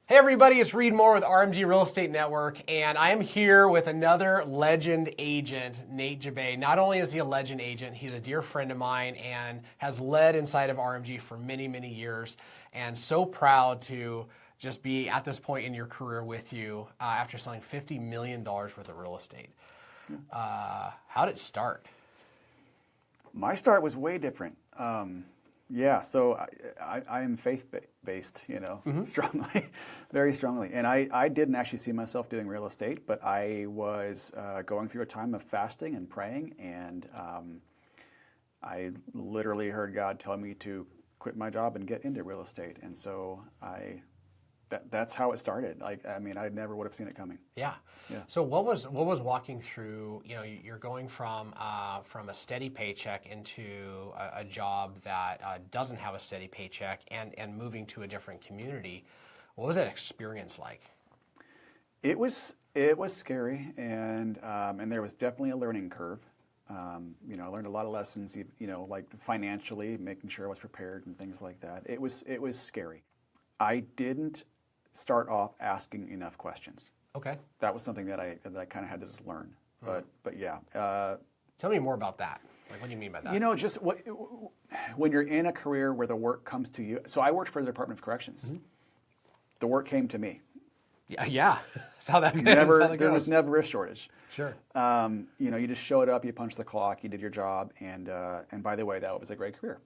Hey everybody, it's Reed Moore with RMG Real Estate Network, and I am here with another legend agent, Nate Jabaay. Not only is he a legend agent, he's a dear friend of mine and has led inside of RMG for many, many years, and so proud to just be at this point in your career with you after selling $50 million worth of real estate. How did it start? My start was way different. So I am faith-based, strongly, very strongly. And I didn't actually see myself doing real estate, but I was going through a time of fasting and praying, and I literally heard God tell me to quit my job and get into real estate. And so that's how it started. I never would have seen it coming. Yeah. So what was walking through? You're going from a steady paycheck into a job that doesn't have a steady paycheck, and moving to a different community. What was that experience like? It was scary, and there was definitely a learning curve. I learned a lot of lessons. Like financially, making sure I was prepared and things like that. It was scary. I didn't start off asking enough questions. Okay. That was something that I kind of had to just learn. But yeah. Tell me more about that. Like, what do you mean by that? Just when you're in a career where the work comes to you. So I worked for the Department of Corrections. Mm-hmm. The work came to me. Yeah. That's how that goes. There was never a shortage. Sure. You just showed up, you punched the clock, you did your job, and by the way, that was a great career.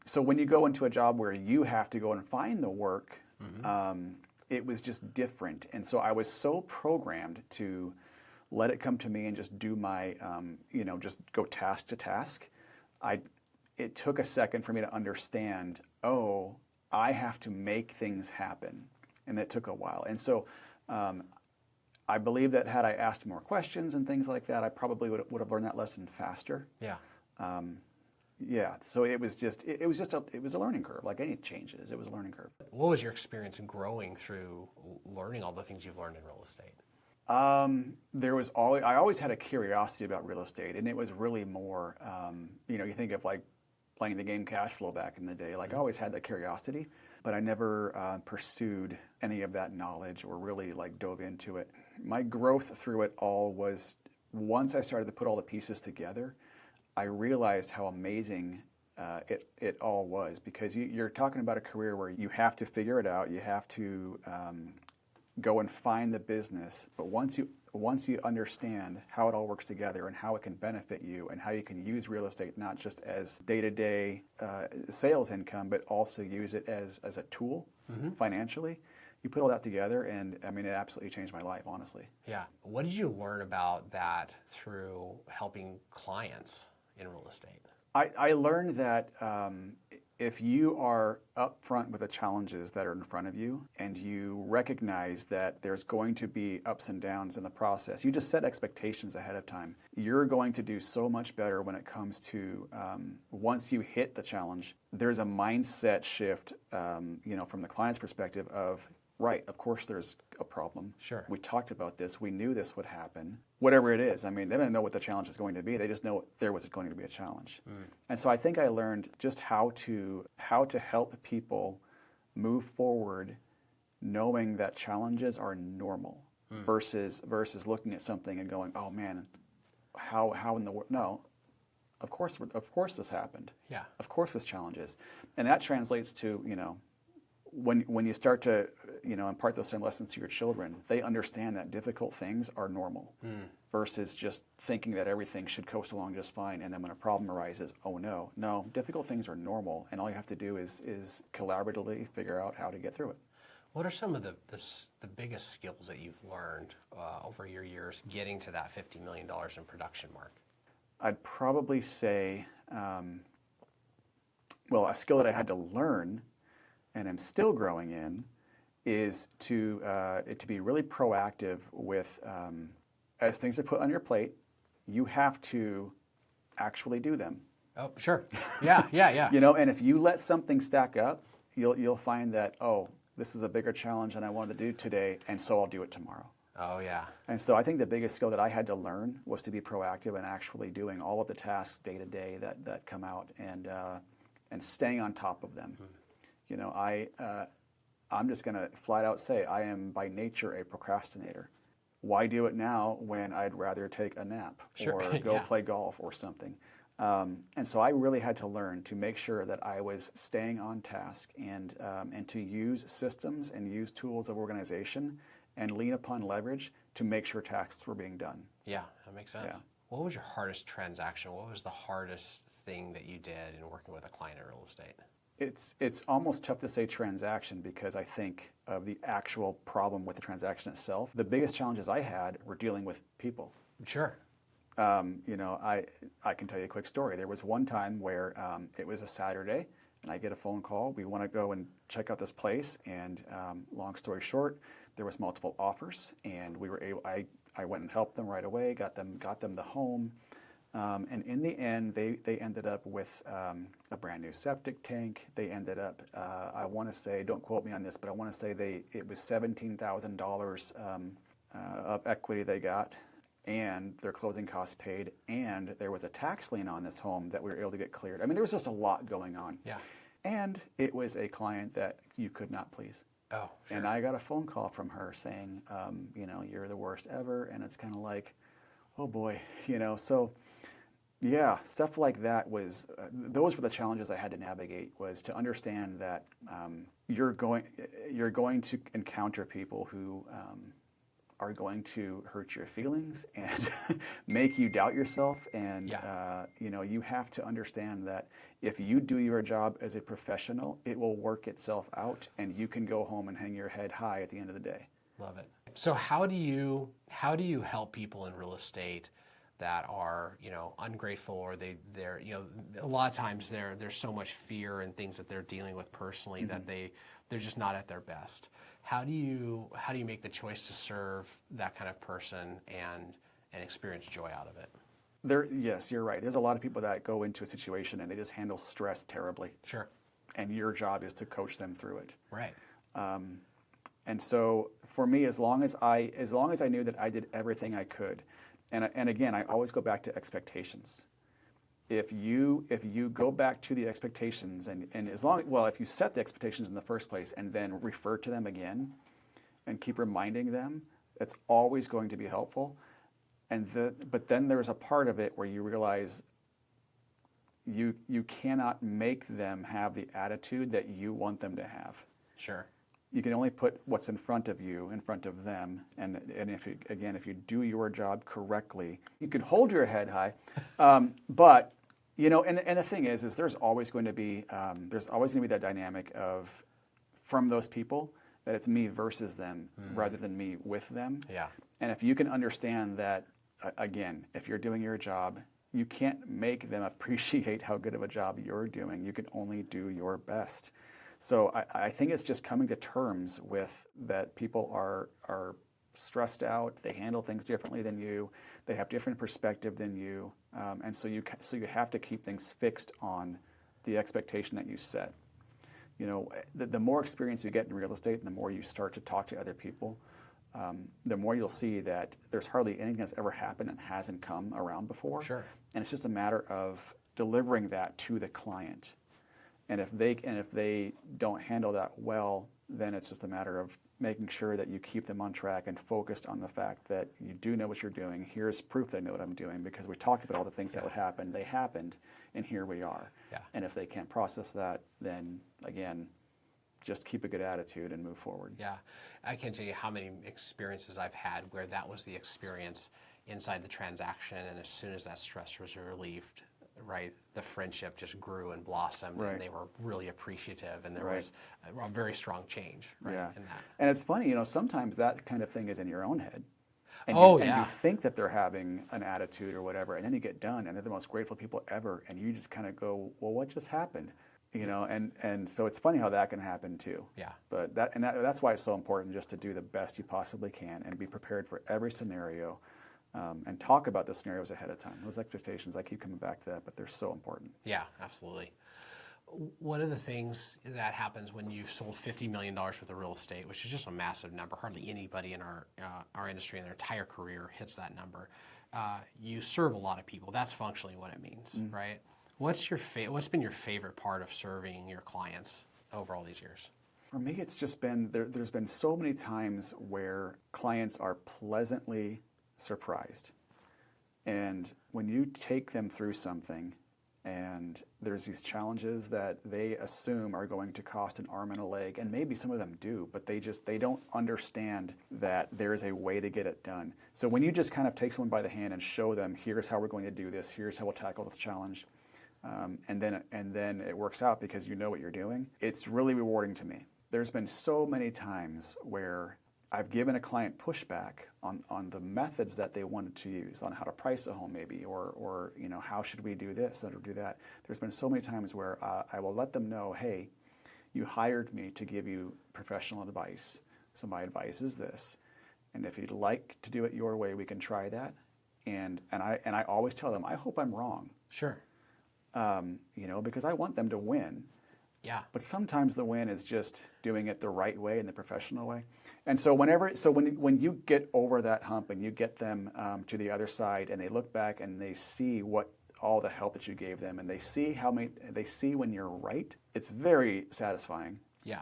So when you go into a job where you have to go and find the work, it was just different. And so I was so programmed to let it come to me and just do my, just go task to task. It took a second for me to understand, I have to make things happen. And that took a while. And so I believe that had I asked more questions and things like that, I probably would have learned that lesson faster. Yeah. So it was a learning curve, like any changes. It was a learning curve. What was your experience in growing through learning all the things you've learned in real estate? I always had a curiosity about real estate, and it was really more, you think of like playing the game cash flow back in the day. Like I always had that curiosity, but I never pursued any of that knowledge or really like dove into it. My growth through it all was once I started to put all the pieces together, I realized how amazing it all was, because you're talking about a career where you have to figure it out, you have to go and find the business, but once you understand how it all works together and how it can benefit you and how you can use real estate not just as day-to-day sales income, but also use it as a tool financially, you put all that together, and it absolutely changed my life, honestly. Yeah. What did you learn about that through helping clients in real estate? I learned that if you are upfront with the challenges that are in front of you and you recognize that there's going to be ups and downs in the process, you just set expectations ahead of time. You're going to do so much better when it comes to once you hit the challenge, there's a mindset shift, from the client's perspective of, right, of course there's a problem. Sure. We talked about this. We knew this would happen. Whatever it is. They don't know what the challenge is going to be. They just know there was going to be a challenge. And so I think I learned just how to help people move forward knowing that challenges are normal versus looking at something and going, oh man, how in the world? No. Of course this happened. Yeah. Of course there's challenges. And that translates to, when you start to, impart those same lessons to your children, they understand that difficult things are normal versus just thinking that everything should coast along just fine. And then when a problem arises, no, difficult things are normal. And all you have to do is collaboratively figure out how to get through it. What are some of the biggest skills that you've learned over your years getting to that $50 million in production mark? I'd probably say, a skill that I had to learn and I'm still growing in, is to be really proactive with, as things are put on your plate, you have to actually do them. Oh, sure. Yeah. And if you let something stack up, you'll find that, this is a bigger challenge than I wanted to do today, and so I'll do it tomorrow. Oh, yeah. And so I think the biggest skill that I had to learn was to be proactive and actually doing all of the tasks day to day that come out and staying on top of them. I'm just going to flat out say I am by nature a procrastinator. Why do it now when I'd rather take a nap Sure. or go Yeah. play golf or something? And so I really had to learn to make sure that I was staying on task and to use systems and use tools of organization and lean upon leverage to make sure tasks were being done. Yeah, that makes sense. Yeah. What was your hardest transaction? What was the hardest thing that you did in working with a client in real estate? It's almost tough to say transaction because I think of the actual problem with the transaction itself. The biggest challenges I had were dealing with people. Sure. I can tell you a quick story. There was one time where it was a Saturday, and I get a phone call. We want to go and check out this place, and long story short, there was multiple offers, and we were able. I went and helped them right away, got them the home, and in the end, they ended up with a brand new septic tank. They ended up, I want to say, don't quote me on this, but I want to say it was $17,000 of equity they got, and their closing costs paid, and there was a tax lien on this home that we were able to get cleared. I mean, there was just a lot going on. Yeah. And it was a client that you could not please. Oh, sure. And I got a phone call from her saying, you're the worst ever. And it's kind of like, oh boy, so yeah, stuff like that those were the challenges I had to navigate, was to understand that you're going to encounter people who are going to hurt your feelings and make you doubt yourself. And, you have to understand that if you do your job as a professional, it will work itself out and you can go home and hang your head high at the end of the day. Love it. So how do you help people in real estate that are, ungrateful, or they're a lot of times there's so much fear and things that they're dealing with personally that they're just not at their best. How do you make the choice to serve that kind of person and experience joy out of it? Yes, you're right. There's a lot of people that go into a situation and they just handle stress terribly. Sure. And your job is to coach them through it. Right. And so for me, as long as I knew that I did everything I could, and again, I always go back to expectations. If you go back to the expectations and if you set the expectations in the first place and then refer to them again and keep reminding them, that's always going to be helpful. But then there's a part of it where you realize you cannot make them have the attitude that you want them to have. Sure. You can only put what's in front of you in front of them, and if you do your job correctly, you can hold your head high. But and the thing is there's always going to be that dynamic of, from those people, that it's me versus them rather than me with them. Yeah. And if you can understand that, again, if you're doing your job, you can't make them appreciate how good of a job you're doing. You can only do your best. So I think it's just coming to terms with that people are stressed out. They handle things differently than you. They have different perspective than you, and so you have to keep things fixed on the expectation that you set. The more experience you get in real estate, and the more you start to talk to other people, the more you'll see that there's hardly anything that's ever happened that hasn't come around before. Sure. And it's just a matter of delivering that to the client. And if they don't handle that well, then it's just a matter of making sure that you keep them on track and focused on the fact that you do know what you're doing. Here's proof that I know what I'm doing, because we talked about all the things that would happen. They happened, and here we are. Yeah. And if they can't process that, then again, just keep a good attitude and move forward. Yeah. I can't tell you how many experiences I've had where that was the experience inside the transaction, and as soon as that stress was relieved, right, the friendship just grew and blossomed, right. and they were really appreciative, and there right. was a very strong change, right, yeah. in that. And it's funny, sometimes that kind of thing is in your own head. And yeah. you think that they're having an attitude or whatever, and then you get done, and they're the most grateful people ever, and you just kind of go, well, what just happened? And so it's funny how that can happen too. Yeah. But that's why it's so important just to do the best you possibly can and be prepared for every scenario. And talk about the scenarios ahead of time. Those expectations, I keep coming back to that, but they're so important. Yeah, absolutely. One of the things that happens when you've sold $50 million worth of real estate, which is just a massive number, hardly anybody in our industry in their entire career hits that number. You serve a lot of people. That's functionally what it means, right? What's been your favorite part of serving your clients over all these years? For me, it's just been, there's been so many times where clients are pleasantly surprised. And when you take them through something and there's these challenges that they assume are going to cost an arm and a leg, and maybe some of them do, but they don't understand that there's a way to get it done. So when you just kind of take someone by the hand and show them, here's how we're going to do this, here's how we'll tackle this challenge, and then it works out because you know what you're doing, it's really rewarding to me. There's been so many times where I've given a client pushback on the methods that they wanted to use, on how to price a home maybe, or how should we do this or do that. There's been so many times where I will let them know, hey, you hired me to give you professional advice, so my advice is this, and if you'd like to do it your way, we can try that. And I always tell them, I hope I'm wrong. Sure. Because I want them to win. Yeah. But sometimes the win is just doing it the right way and the professional way. And so when you get over that hump and you get them to the other side and they look back and they see all the help that you gave them and they see when you're right, it's very satisfying. Yeah.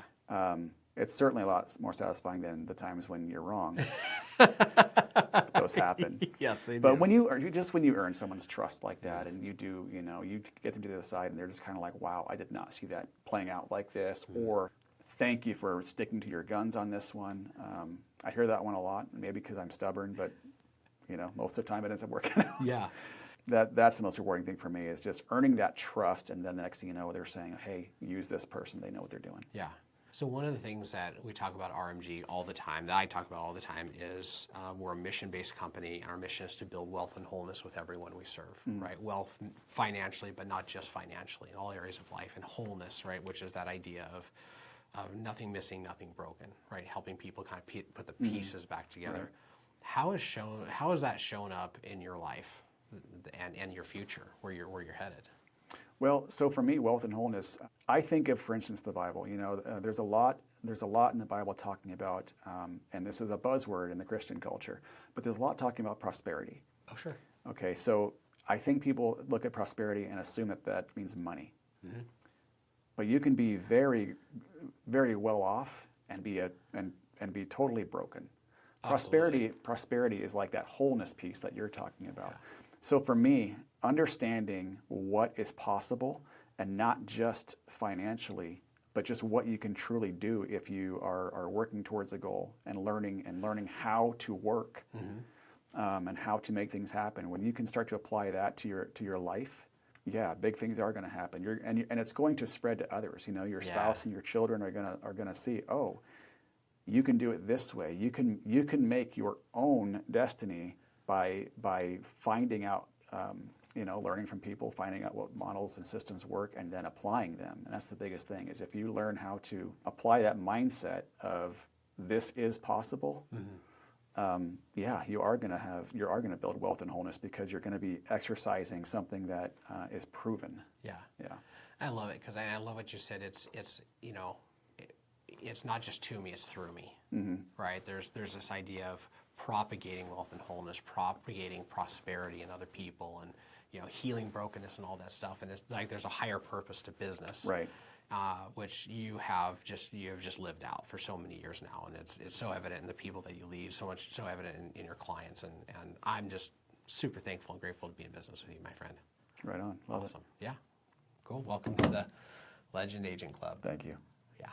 It's certainly a lot more satisfying than the times when you're wrong. Those happen. Yes, they do. But when you earn someone's trust like that, and you get them to the other side, and they're just kind of like, "Wow, I did not see that playing out like this," or "Thank you for sticking to your guns on this one." I hear that one a lot, maybe because I'm stubborn, but most of the time it ends up working out. Yeah. That's the most rewarding thing for me is just earning that trust, and then the next thing you know, they're saying, "Hey, use this person; they know what they're doing." Yeah. So one of the things that we talk about RMG all the time, that I talk about all the time, is we're a mission-based company, and our mission is to build wealth and wholeness with everyone we serve, right? Wealth financially, but not just financially, in all areas of life, and wholeness, right, which is that idea of nothing missing, nothing broken, right? Helping people kind of put the pieces back together. Right. How has that shown up in your life and your future, where you're headed? Well, so for me, wealth and wholeness, I think of, for instance, the Bible. There's a lot in the Bible talking about, and this is a buzzword in the Christian culture, but there's a lot talking about prosperity. Oh, sure. Okay, so I think people look at prosperity and assume that means money. Mm-hmm. But you can be very, very well off and be totally broken. Prosperity is like that wholeness piece that you're talking about. Yeah. So for me, understanding what is possible, and not just financially, but just what you can truly do if you are working towards a goal and learning how to work, and how to make things happen. When you can start to apply that to your life, yeah, big things are going to happen. And it's going to spread to others. Your spouse and your children are going to see, oh, you can do it this way. You can make your own destiny by finding out, learning from people, finding out what models and systems work, and then applying them. And that's the biggest thing, is if you learn how to apply that mindset of this is possible, you are going to build wealth and wholeness, because you're going to be exercising something that is proven. Yeah. Yeah. I love it, because I love what you said. It's not just to me, it's through me, right? There's this idea of propagating wealth and wholeness, propagating prosperity in other people, and healing brokenness and all that stuff. And it's like there's a higher purpose to business, right? Which you have just lived out for so many years now, and it's so evident in the people that you lead, so evident in your clients, and I'm just super thankful and grateful to be in business with you, my friend. Right on. Love awesome. It. Yeah. Cool. Welcome to the Legend Agent Club. Thank you. Yeah.